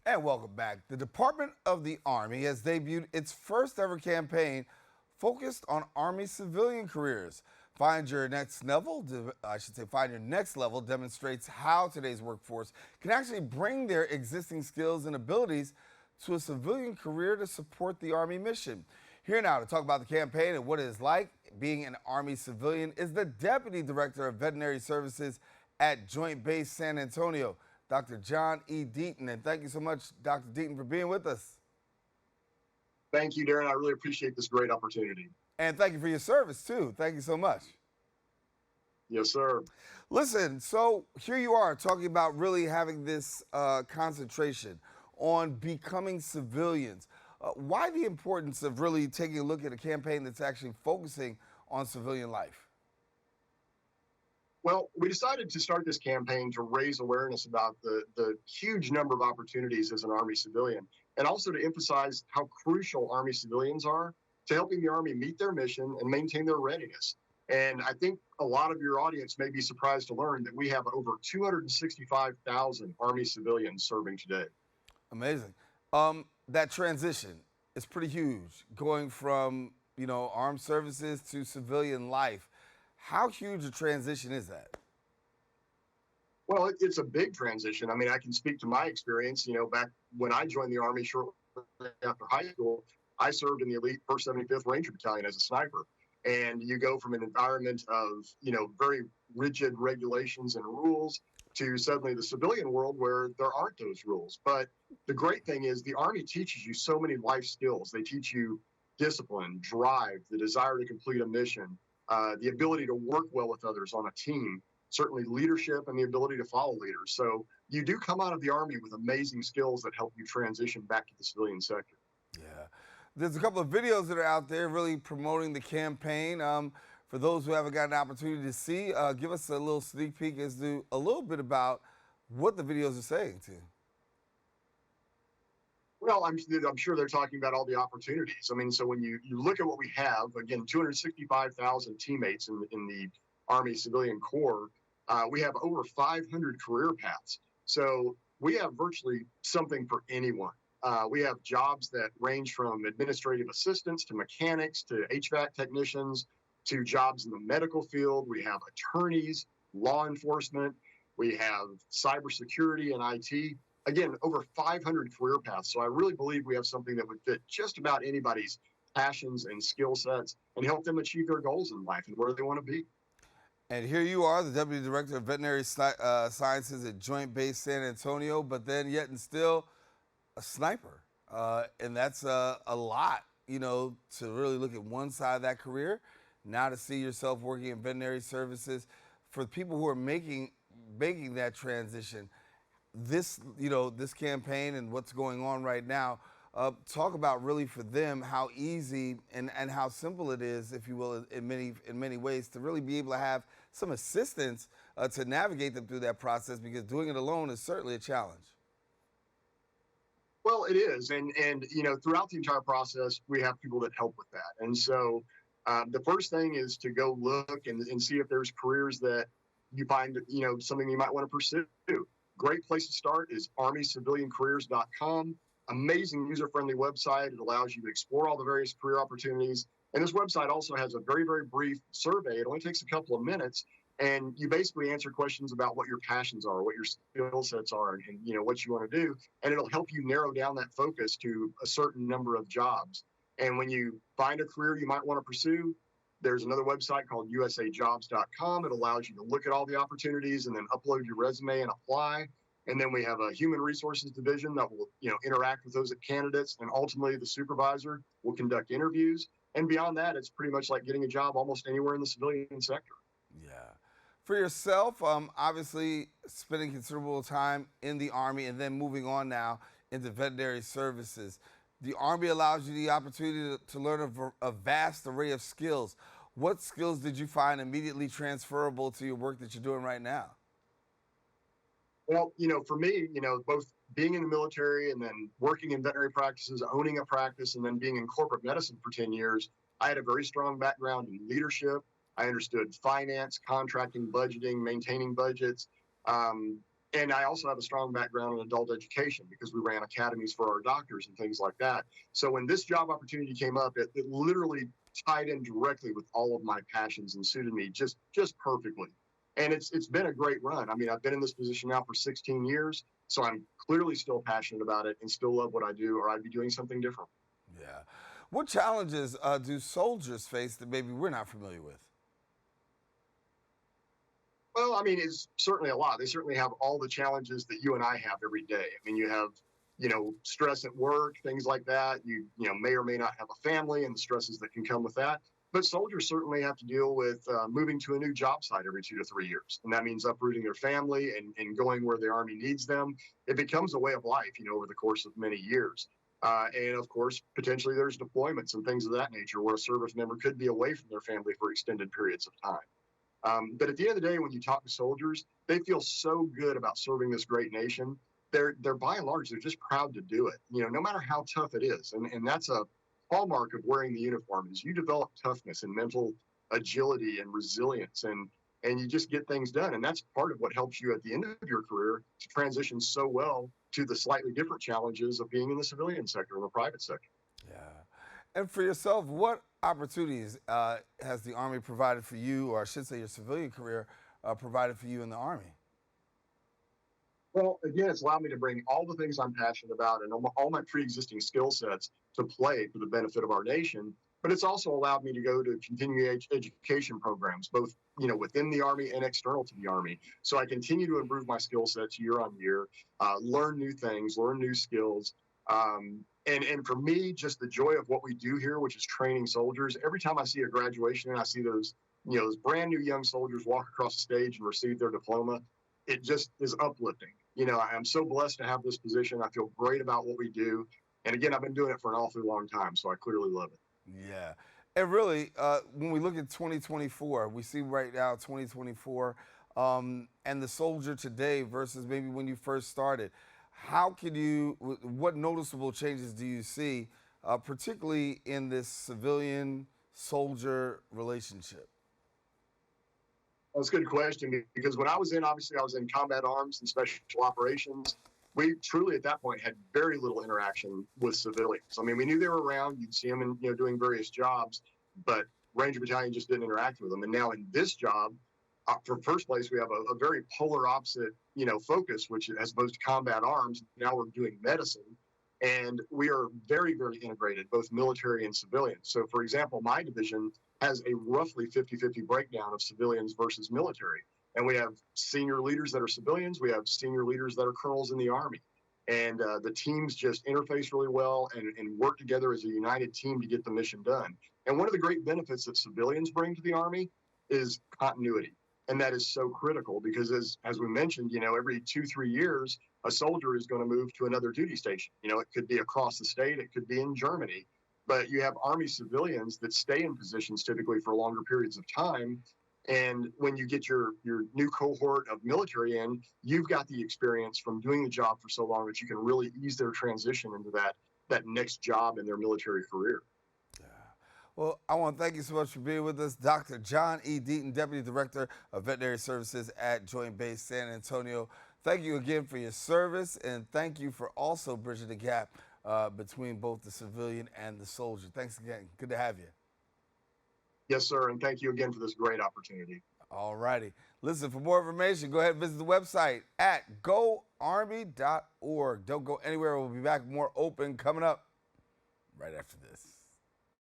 And welcome back. The Department of the Army has debuted its first ever campaign focused on Army civilian careers. Find Your Next Level, Find Your Next Level demonstrates how today's workforce can actually bring their existing skills and abilities to a civilian career to support the Army mission. Here now to talk about the campaign and what it is like being an Army civilian is the Deputy Director of Veterinary Services at Joint Base San Antonio, Dr. John E. Deaton. And thank you so much, Dr. Deaton, for being with us. Thank you, Darren. I really appreciate this great opportunity. And thank you for your service, too. Thank you so much. Yes, sir. Listen, so here you are talking about really having this concentration on becoming civilians. Why the importance of really taking a look at a campaign that's actually focusing on civilian life? Well, we decided to start this campaign to raise awareness about the huge number of opportunities as an Army civilian, and also to emphasize how crucial Army civilians are to helping the Army meet their mission and maintain their readiness. And I think a lot of your audience may be surprised to learn that we have over 265,000 Army civilians serving today. Amazing. That transition is pretty huge, going from, armed services to civilian life. How huge a transition is that? Well, it's a big transition. I mean, I can speak to my experience. Back when I joined the Army shortly after high school, I served in the elite 1st 75th Ranger Battalion as a sniper. And you go from an environment of, very rigid regulations and rules to suddenly the civilian world where there aren't those rules. But the great thing is the Army teaches you so many life skills. They teach you discipline, drive, the desire to complete a mission, the ability to work well with others on a team, certainly leadership and the ability to follow leaders. So you do come out of the Army with amazing skills that help you transition back to the civilian sector. Yeah. There's a couple of videos that are out there really promoting the campaign. For those who haven't got an opportunity to see, give us a little sneak peek as to a little bit about what the videos are saying to you. Well, I'm sure they're talking about all the opportunities. I mean, so when you look at what we have, again, 265,000 teammates in the Army Civilian Corps, we have over 500 career paths. So we have virtually something for anyone. We have jobs that range from administrative assistants to mechanics to HVAC technicians to jobs in the medical field. We have attorneys, law enforcement. We have cybersecurity and IT. Again, over 500 career paths. So I really believe we have something that would fit just about anybody's passions and skill sets and help them achieve their goals in life and where they want to be. And here you are, the Deputy Director of Veterinary Sciences at Joint Base San Antonio, but then yet and still a sniper. And that's a lot, to really look at one side of that career. Now to see yourself working in veterinary services. For people who are making that transition, this campaign and what's going on right now, talk about really for them how easy and how simple it is, if you will, in many ways, to really be able to have some assistance to navigate them through that process, because doing it alone is certainly a challenge. Well, it is. And throughout the entire process, we have people that help with that. And so the first thing is to go look and see if there's careers that you find, something you might want to pursue. Great place to start is armyciviliancareers.com. Amazing user-friendly website. It allows you to explore all the various career opportunities. And this website also has a very, very brief survey. It only takes a couple of minutes. And you basically answer questions about what your passions are, what your skill sets are, and what you want to do. And it'll help you narrow down that focus to a certain number of jobs. And when you find a career you might want to pursue, there's another website called usajobs.com. It allows you to look at all the opportunities and then upload your resume and apply. And then we have a human resources division that will, interact with those candidates. And ultimately, the supervisor will conduct interviews. And beyond that, it's pretty much like getting a job almost anywhere in the civilian sector. Yeah. For yourself, obviously spending considerable time in the Army and then moving on now into veterinary services. The Army allows you the opportunity to learn a vast array of skills. What skills did you find immediately transferable to your work that you're doing right now? Well, for me, both being in the military and then working in veterinary practices, owning a practice, and then being in corporate medicine for 10 years, I had a very strong background in leadership. I understood finance, contracting, budgeting, maintaining budgets. And I also have a strong background in adult education because we ran academies for our doctors and things like that. So when this job opportunity came up, it literally tied in directly with all of my passions and suited me just perfectly. And it's been a great run. I mean, I've been in this position now for 16 years, so I'm clearly still passionate about it and still love what I do, or I'd be doing something different. Yeah. What challenges do soldiers face that maybe we're not familiar with? Well, I mean, it's certainly a lot. They certainly have all the challenges that you and I have every day. I mean, you have, stress at work, things like that. You may or may not have a family and the stresses that can come with that. But soldiers certainly have to deal with moving to a new job site every 2 to 3 years. And that means uprooting their family and going where the Army needs them. It becomes a way of life, over the course of many years. And of course, potentially there's deployments and things of that nature where a service member could be away from their family for extended periods of time. But at the end of the day, when you talk to soldiers, they feel so good about serving this great nation. They're by and large, they're just proud to do it, no matter how tough it is. And that's a hallmark of wearing the uniform is you develop toughness and mental agility and resilience and you just get things done. And that's part of what helps you at the end of your career to transition so well to the slightly different challenges of being in the civilian sector and the private sector. Yeah. And for yourself, what opportunities has the Army provided for you, or I should say your civilian career provided for you in the Army? Well, again, it's allowed me to bring all the things I'm passionate about and all my pre-existing skill sets to play for the benefit of our nation. But it's also allowed me to go to continuing education programs, both within the Army and external to the Army. So I continue to improve my skill sets year on year, learn new things, learn new skills. And for me, just the joy of what we do here, which is training soldiers. Every time I see a graduation and I see those brand new young soldiers walk across the stage and receive their diploma, it just is uplifting. I'm so blessed to have this position. I feel great about what we do. And again, I've been doing it for an awfully long time, so I clearly love it. Yeah. And really, when we look at 2024, we see right now 2024 and the soldier today versus maybe when you first started. What noticeable changes do you see, particularly in this civilian-soldier relationship? That's a good question because when obviously I was in combat arms and special operations. We truly at that point had very little interaction with civilians. I mean, we knew they were around. You'd see them doing various jobs, but Ranger Battalion just didn't interact with them. And now in this job, for first place, we have a very polar opposite, focus, which as opposed to combat arms. Now we're doing medicine, and we are very, very integrated, both military and civilian. So, for example, my division has a roughly 50-50 breakdown of civilians versus military. And we have senior leaders that are civilians. We have senior leaders that are colonels in the Army. And the teams just interface really well and work together as a united team to get the mission done. And one of the great benefits that civilians bring to the Army is continuity. And that is so critical because as we mentioned, every 2-3 years, a soldier is going to move to another duty station. It could be across the state, it could be in Germany, but you have Army civilians that stay in positions typically for longer periods of time. And when you get your new cohort of military in, you've got the experience from doing the job for so long that you can really ease their transition into that next job in their military career. Well, I want to thank you so much for being with us, Dr. John E. Deaton, Deputy Director of Veterinary Services at Joint Base San Antonio. Thank you again for your service, and thank you for also bridging the gap between both the civilian and the soldier. Thanks again. Good to have you. Yes, sir, and thank you again for this great opportunity. All righty. Listen, for more information, go ahead and visit the website at goarmy.org. Don't go anywhere. We'll be back more open coming up right after this.